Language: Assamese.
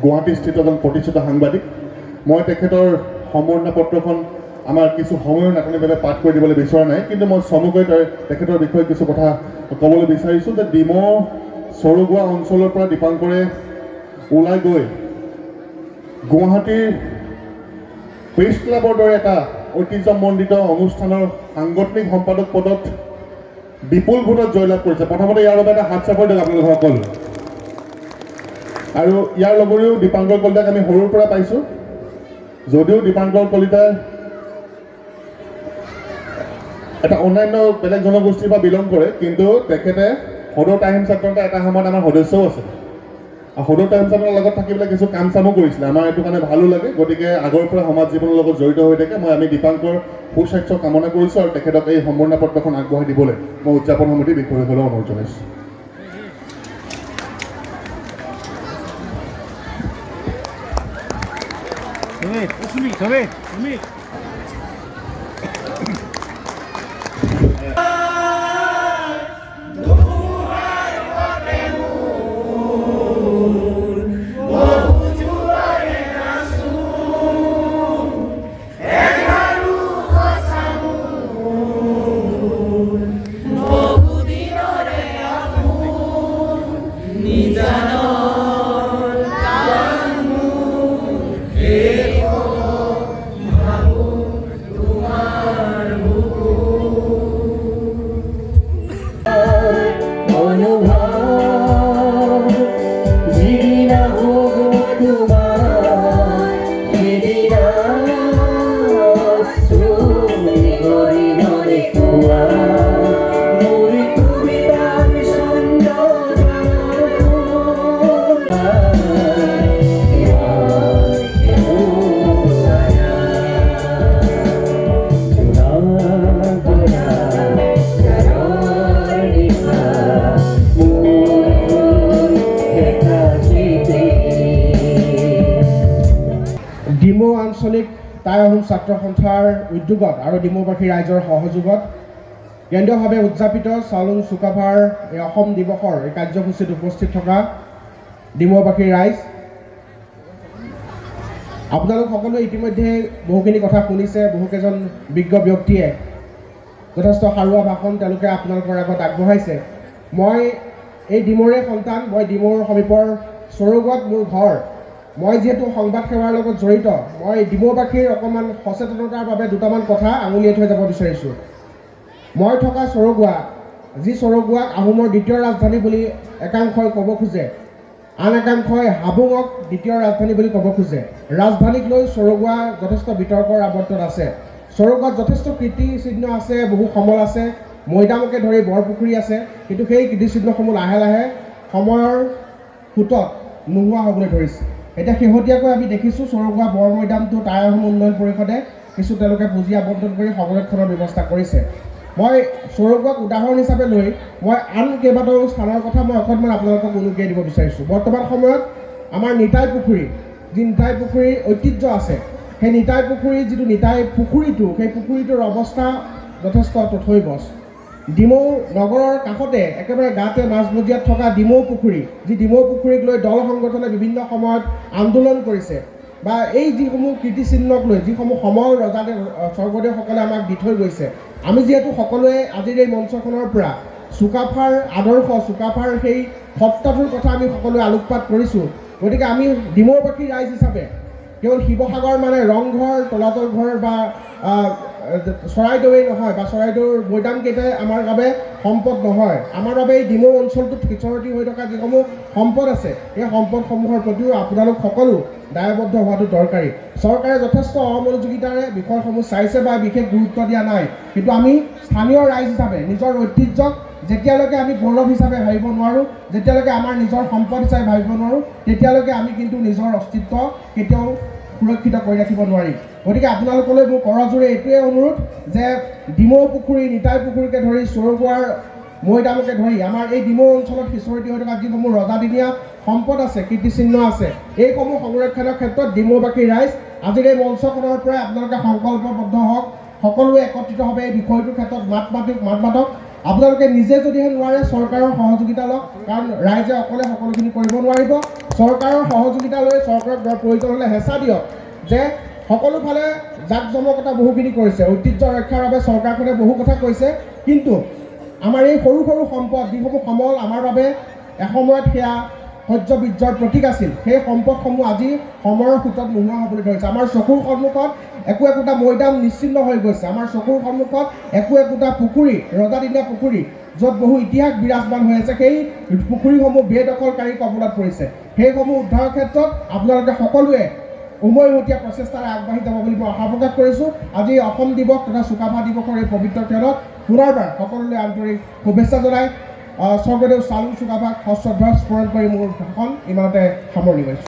গুৱাহাটীস্থিত এজন প্ৰতিষ্ঠিত সাংবাদিক। মই তেখেতৰ সম্বৰ্ধনা পত্ৰখন আমাৰ কিছু সময়ৰ নাটনিৰ বাবে পাঠ কৰি দিবলৈ বিচৰা নাই, কিন্তু মই চমুকৈ তেখেতৰ বিষয়ে কিছু কথা ক'বলৈ বিচাৰিছোঁ যে ডিমৌ চৰুগুৱা অঞ্চলৰ পৰা দীপাংকৰে ওলাই গৈ গুৱাহাটীৰ প্ৰেছ ক্লাবৰ দৰে এটা ঐতিহ্যমণ্ডিত অনুষ্ঠানৰ সাংগঠনিক সম্পাদক পদত বিপুল ভোটত জয়লাভ কৰিছে। প্ৰথমতে ইয়াৰ বাবে এটা হাত চাপৰি দিয়ক আপোনালোক সকল। আৰু ইয়াৰ লগৰীও দীপাংকৰ কলিতাক আমি সৰুৰ পৰা পাইছোঁ, যদিও দীপাংকৰ কলিতাই এটা অন্যান্য বেলেগ জনগোষ্ঠীৰ পৰা বিলং কৰে, কিন্তু তেখেতে সদৌ টাইমছ ছাত্ৰৰ এটা সময়ত আমাৰ সদস্যও আছে। সদৌ টাইমছ ছাত্ৰৰ লগত থাকি পেলাই কিছু কাম চামো কৰিছিলে। আমাৰ এইটো কাৰণে ভালো লাগে, গতিকে আগৰ পৰা সমাজ জীৱনৰ লগত জড়িত হৈ থাকে। আমি দীপাংকৰ সুস্বাস্থ্য কামনা কৰিছোঁ আৰু তেখেতক এই সম্বৰ্ধনা পত্ৰখন আগবঢ়াই দিবলৈ মই উদযাপন সমিতিৰ বিষয়সকলক অনুৰোধ জনাইছোঁ। ডিমৌ আঞ্চলিক টাই আহোম ছাত্ৰ সন্থাৰ উদ্যোগত আৰু ডিমৌবাসী ৰাইজৰ সহযোগত কেন্দ্ৰীয়ভাৱে উদযাপিত চাওলুং চুকাফাৰ এই অসম দিৱসৰ এই কাৰ্যসূচীত উপস্থিত থকা ডিমৌবাসী ৰাইজ, আপোনালোক সকলোৱে ইতিমধ্যে বহুখিনি কথা শুনিছে। বহুকেইজন বিজ্ঞ ব্যক্তিয়ে যথেষ্ট সাৰুৱা ভাষণ তেওঁলোকে আপোনালোকৰ আগত আগবঢ়াইছে। মই এই ডিমৌৰে সন্তান, মই ডিমৌৰ সমীপৰ চৰুগুৱাত মোৰ ঘৰ। মই যিহেতু সংবাদ সেৱাৰ লগত জড়িত, মই ডিমৌবাসীৰ অকণমান সচেতনতাৰ বাবে দুটামান কথা আঙুলিয়াই থৈ যাব বিচাৰিছোঁ। মই থকা চৰুগুৱা, যি চৰুগুৱাক আহোমৰ দ্বিতীয় ৰাজধানী বুলি একাংশই ক'ব খোজে, আন একাংশই হাবুঙক দ্বিতীয় ৰাজধানী বুলি ক'ব খোজে। ৰাজধানীক লৈ চৰুগুৱা যথেষ্ট বিতৰ্কৰ আৱৰ্তত আছে। চৰুগুৱাত যথেষ্ট কীৰ্তিচিহ্ন আছে, বহু সমল আছে, মৈদামকে ধৰি বৰপুখুৰী আছে, কিন্তু সেই কীৰ্তিচিহ্নসমূহ লাহে লাহে সময়ৰ সোঁতত নোহোৱা হ'বলৈ ধৰিছে। এতিয়া শেহতীয়াকৈ আমি দেখিছোঁ চৰুগুৱা বৰ মৈদামটো টাই আহোম উন্নয়ন পৰিষদে কিছু তেওঁলোকে পুঁজি আবণ্টন কৰি সংৰক্ষণৰ ব্যৱস্থা কৰিছে। মই চৰুগুৱাক উদাহৰণ হিচাপে লৈ মই আন কেইবাটাও স্থানৰ কথা মই অকণমান আপোনালোকক উনুকিয়াই দিব বিচাৰিছোঁ। বৰ্তমান সময়ত আমাৰ নিতাই পুখুৰী, যি নিতাই পুখুৰীৰ ঐতিহ্য আছে, সেই নিতাই পুখুৰীৰ যিটো নিতাই পুখুৰীটো, সেই পুখুৰীটোৰ অৱস্থা যথেষ্ট তথৈবচ। ডিমৌ নগৰৰ কাষতে একেবাৰে গাতে মাজমজিয়াত থকা ডিমৌ পুখুৰী, যি ডিমৌ পুখুৰীক লৈ দল সংগঠনে বিভিন্ন সময়ত আন্দোলন কৰিছে, বা এই যিসমূহ কীৰ্তিচিহ্নক লৈ যিসমূহ সমল ৰজাদেৱ স্বৰ্গদেউসকলে আমাক দি থৈ গৈছে, আমি যিহেতু সকলোৱে আজিৰ এই মঞ্চখনৰ পৰা চুকাফাৰ আদৰ্শ, চুকাফাৰ সেই সত্তাটোৰ কথা আমি সকলোৱে আলোকপাত কৰিছোঁ। গতিকে আমি ডিমৌবাসী ৰাইজ হিচাপে কেৱল শিৱসাগৰ মানে ৰংঘৰ, তলাতল ঘৰ বা চৰাইদেউৱেই নহয়, বা চৰাইদেউৰ মৈদামকেইটাই আমাৰ বাবে সম্পদ নহয়। আমাৰ বাবে এই ডিমৌ অঞ্চলটোত সিঁচৰতি হৈ থকা যিসমূহ সম্পদ আছে, এই সম্পদসমূহৰ প্ৰতিও আপোনালোক সকলো দায়বদ্ধ হোৱাটো দৰকাৰী। চৰকাৰে যথেষ্ট অমনোযোগিতাৰে বিষয়সমূহ চাইছে বা বিশেষ গুৰুত্ব দিয়া নাই, কিন্তু আমি স্থানীয় ৰাইজ হিচাপে নিজৰ ঐতিহ্যক যেতিয়ালৈকে আমি গৌৰৱ হিচাপে ভাবিব নোৱাৰোঁ, যেতিয়ালৈকে আমাৰ নিজৰ সম্পদ হিচাপে ভাবিব নোৱাৰোঁ, তেতিয়ালৈকে আমি কিন্তু নিজৰ অস্তিত্ব কেতিয়াও সুৰক্ষিত কৰি ৰাখিব নোৱাৰিম। গতিকে আপোনালোকলৈ মোৰ কৰজোৰে এইটোৱে অনুৰোধ যে ডিমৌ পুখুৰী, নিতাই পুখুৰীকে ধৰি চৰুগুৱাৰ মৈদামকে ধৰি আমাৰ এই ডিমৌ অঞ্চলত সিঁচৰতি হৈ থকা যিসমূহ ৰজাদিনীয়া সম্পদ আছে, কীৰ্তিচিহ্ন আছে, এইসমূহ সংৰক্ষণৰ ক্ষেত্ৰত ডিমৌবাসী ৰাইজ আজিৰ এই মঞ্চখনৰ পৰাই আপোনালোকে সংকল্পবদ্ধ হওক, সকলোৱে একত্ৰিতভাৱে এই বিষয়টোৰ ক্ষেত্ৰত মাত মাতক। আপোনালোকে নিজে যদিহে নোৱাৰে চৰকাৰৰ সহযোগিতা লওক, কাৰণ ৰাইজে অকলে সকলোখিনি কৰিব নোৱাৰিব। চৰকাৰৰ সহযোগিতা লৈ চৰকাৰক প্ৰয়োজন হ'লে হেঁচা দিয়ক যে সকলোফালে জাক জমকতা বহুখিনি কৰিছে, ঐতিহ্য ৰক্ষাৰ বাবে চৰকাৰখনে বহু কথা কৈছে, কিন্তু আমাৰ এই সৰু সৰু সম্পদ যিসমূহ সমল আমাৰ বাবে এসময়ত সেয়া শৌৰ্য বীৰ্যৰ প্ৰতীক আছিল, সেই সম্পদসমূহ আজি সময়ৰ সোঁতত নোহোৱা হ'বলৈ ধৰিছে। আমাৰ চকুৰ সন্মুখত একো একোটা মৈদাম নিশ্চিন্ন হৈ গৈছে, আমাৰ চকুৰ সন্মুখত একো একোটা পুখুৰী, ৰজাদিনীয়া পুখুৰী য'ত বহু ইতিহাস বিৰাজমান হৈ আছে, সেই পুখুৰীসমূহ বেদখলকাৰীৰ কবলত পৰিছে। সেইসমূহ উদ্ধাৰৰ ক্ষেত্ৰত আপোনালোকে সকলোৱে উমৈহতীয়া প্ৰচেষ্টাৰে আগবাঢ়ি যাব বুলি মই আশা প্ৰকাশ কৰিছোঁ। আজি অসম দিৱস তথা চুকাফা দিৱসৰ এই পবিত্ৰ ক্ষণত পুনৰবাৰ সকলোলৈ আন্তৰিক শুভেচ্ছা জনাই স্বৰ্গদেউ চাউলুং চুকাফাক সশ্ৰদ্ধ স্মৰণ কৰি মোৰ ভাষণ ইমানতে সামৰণি মাৰিছোঁ।